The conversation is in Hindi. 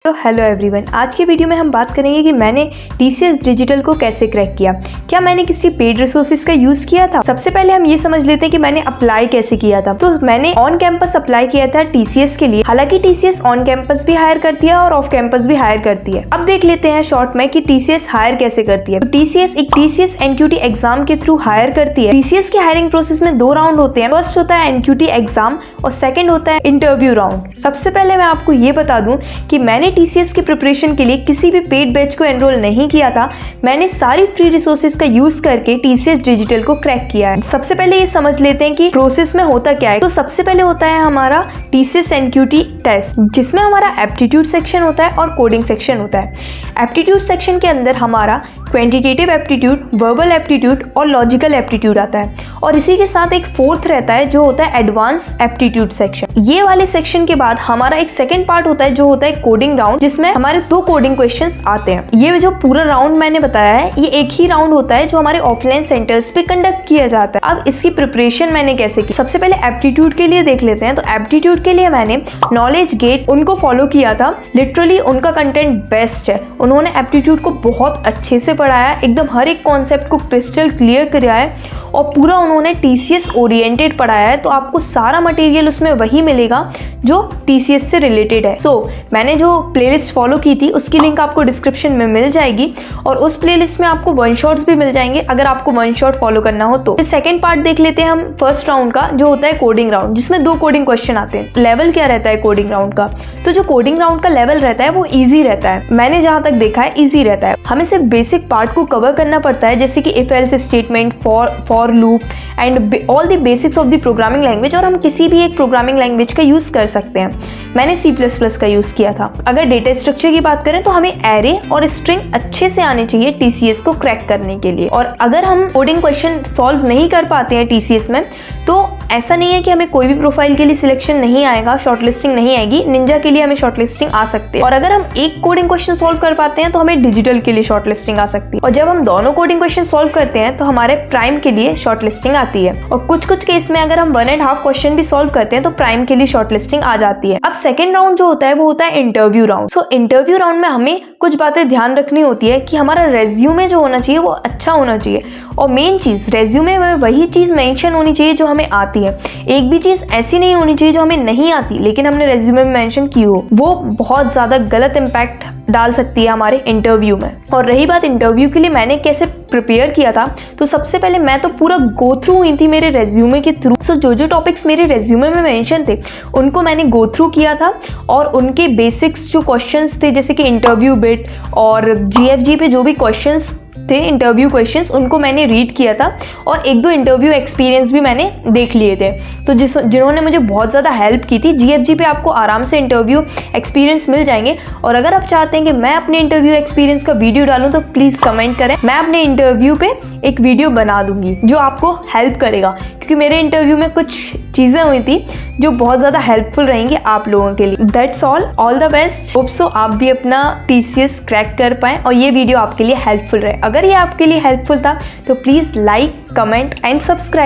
तो हेलो एवरीवन, आज के वीडियो में हम बात करेंगे कि मैंने TCS डिजिटल को कैसे क्रैक किया। क्या मैंने किसी पेड रिसोर्सेज का यूज़ किया था? सबसे पहले हम ये समझ लेते हैं कि मैंने अप्लाई कैसे किया था। तो मैंने ऑन कैंपस अप्लाई किया था TCS के लिए। हालांकि TCS ऑन कैंपस भी हायर करती है और ऑफ कैंपस भी हायर करती है। अब देख लेते हैं शॉर्ट में कि TCS हायर कैसे करती है। तो TCS एक TCS NQT एग्जाम के थ्रू हायर करती है। TCS की हायरिंग प्रोसेस में 2 राउंड होते हैं। फर्स्ट होता है NQT एग्जाम और सेकेंड होता है इंटरव्यू राउंड। सबसे पहले मैं आपको ये बता दूं कि मैंने TCS की प्रिपरेशन के लिए किसी भी पेड बैच को एनरोल नहीं किया था। मैंने सारी फ्री रिसोर्सेज का यूज करके TCS डिजिटल को क्रैक किया है। सबसे पहले ये समझ लेते हैं कि प्रोसेस में होता क्या है। तो सबसे पहले होता है हमारा TCS NQT टेस्ट, जिसमें हमारा एप्टीट्यूड सेक्शन होता है और कोडिंग सेक्शन होता है। एप्टीट्यूड सेक्शन के अंदर हमारा क्वांटिटेटिव एप्टीट्यूड, वर्बल एप्टीट्यूड और लॉजिकल एप्टीट्यूड आता है और इसी के साथ एक फोर्थ रहता है जो होता है एडवांस एप्टीट्यूड सेक्शन। ये वाले सेक्शन के बाद हमारा एक सेकंड पार्ट होता है जो होता है कोडिंग राउंड, जिसमें हमारे 2 कोडिंग क्वेश्चंस आते हैं। ये जो पूरा राउंड मैंने बताया है ये एक ही राउंड होता है जो हमारे ऑफलाइन सेंटर्स पे कंडक्ट किया जाता है। अब इसकी प्रिपरेशन मैंने कैसे की, सबसे पहले एप्टीट्यूड के लिए देख लेते हैं। तो एप्टीट्यूड के लिए मैंने नॉलेज गेट उनको फॉलो किया था। लिटरली उनका कंटेंट बेस्ट है। उन्होंने एप्टीट्यूड को बहुत अच्छे से पढ़ाया, एकदम हर एक कॉन्सेप्ट को क्रिस्टल क्लियर कराया है और पूरा उन्होंने TCS ओरिएंटेड पढ़ाया है। तो आपको सारा मटेरियल उसमें वही मिलेगा जो TCS से रिलेटेड है। मैंने जो प्लेलिस्ट फॉलो की थी उसकी लिंक आपको डिस्क्रिप्शन में मिल जाएगी और उस प्लेलिस्ट में आपको वन शॉट्स भी मिल जाएंगे अगर आपको वन शॉट फॉलो करना हो तो। सेकंड पार्ट देख लेते हैं हम फर्स्ट राउंड का, जो होता है कोडिंग राउंड, जिसमें 2 कोडिंग क्वेश्चन आते हैं। लेवल क्या रहता है कोडिंग राउंड का? तो जो कोडिंग राउंड का लेवल रहता है वो ईजी रहता है। मैंने जहां तक देखा है ईजी रहता है। हमें सिर्फ बेसिक पार्ट को कवर करना पड़ता है, जैसे कि if else statement, for loop and all the basics of the programming language. और हम किसी भी एक प्रोग्रामिंग लैंग्वेज का यूज कर सकते हैं। मैंने C++ का यूज किया था। अगर डेटा स्ट्रक्चर की बात करें तो हमें एरे और स्ट्रिंग अच्छे से आने चाहिए TCS को क्रैक करने के लिए। और अगर हम कोडिंग क्वेश्चन सॉल्व नहीं कर पाते हैं TCS में तो ऐसा नहीं है कि हमें कोई भी प्रोफाइल के लिए सिलेक्शन नहीं आएगा, शॉर्टलिस्टिंग नहीं आएगी। निंजा के लिए हमें शॉर्टलिस्टिंग आ सकती है और अगर हम एक कोडिंग क्वेश्चन सॉल्व कर पाते हैं तो हमें डिजिटल के लिए शॉर्टलिस्टिंग आ सकती है। और जब हम दोनों कोडिंग क्वेश्चन सॉल्व करते हैं तो हमारे प्राइम के लिए शॉर्टलिस्टिंग आती है। और कुछ केस में अगर हम 1.5 क्वेश्चन भी सॉल्व करते हैं तो प्राइम के लिए शॉर्टलिस्टिंग आ जाती है। अब सेकंड राउंड जो होता है वो होता है इंटरव्यू राउंड। इंटरव्यू राउंड में हमें कुछ बातें ध्यान रखनी होती है कि हमारा रेज्यूमे जो होना चाहिए वो अच्छा होना चाहिए और मेन चीज रेज्यूमे में वही चीज मेंशन होनी चाहिए जो हमें आती है। एक भी चीज ऐसी नहीं होनी चाहिए जो हमें नहीं आती लेकिन हमने रेज्यूमे में मेंशन की हो। वो बहुत ज्यादा गलत इंपैक्ट डाल सकती है हमारे इंटरव्यू में। और रही बात इंटरव्यू के लिए मैंने कैसे प्रिपेयर किया था, तो सबसे पहले मैं तो पूरा गो थ्रू हुई थी मेरे रेज्यूमे के थ्रू। जो टॉपिक्स मेरे रेज्यूमे में मेंशन थे उनको मैंने गो थ्रू किया था और उनके बेसिक्स जो क्वेश्चंस थे, जैसे कि इंटरव्यू बिट और GFG पे जो भी क्वेश्चंस थे, इंटरव्यू क्वेश्चंस, उनको मैंने रीड किया था और 1-2 इंटरव्यू एक्सपीरियंस भी मैंने देख लिए थे। तो जिन्होंने मुझे बहुत ज़्यादा हेल्प की थी। GFG पे आपको आराम से इंटरव्यू एक्सपीरियंस मिल जाएंगे। और अगर आप चाहते हैं कि मैं अपने इंटरव्यू एक्सपीरियंस का वीडियो डालूं तो प्लीज़ कमेंट करें। मैं अपने इंटरव्यू पे एक वीडियो बना दूंगी जो आपको हेल्प करेगा, क्योंकि मेरे इंटरव्यू में कुछ चीज़ें हुई थी जो बहुत ज़्यादा हेल्पफुल रहेंगी आप लोगों के लिए। That's all the best. Hope so आप भी अपना TCS क्रैक कर पाएँ और ये वीडियो आपके लिए हेल्पफुल रहे। अगर ये आपके लिए हेल्पफुल था तो please like, comment and subscribe.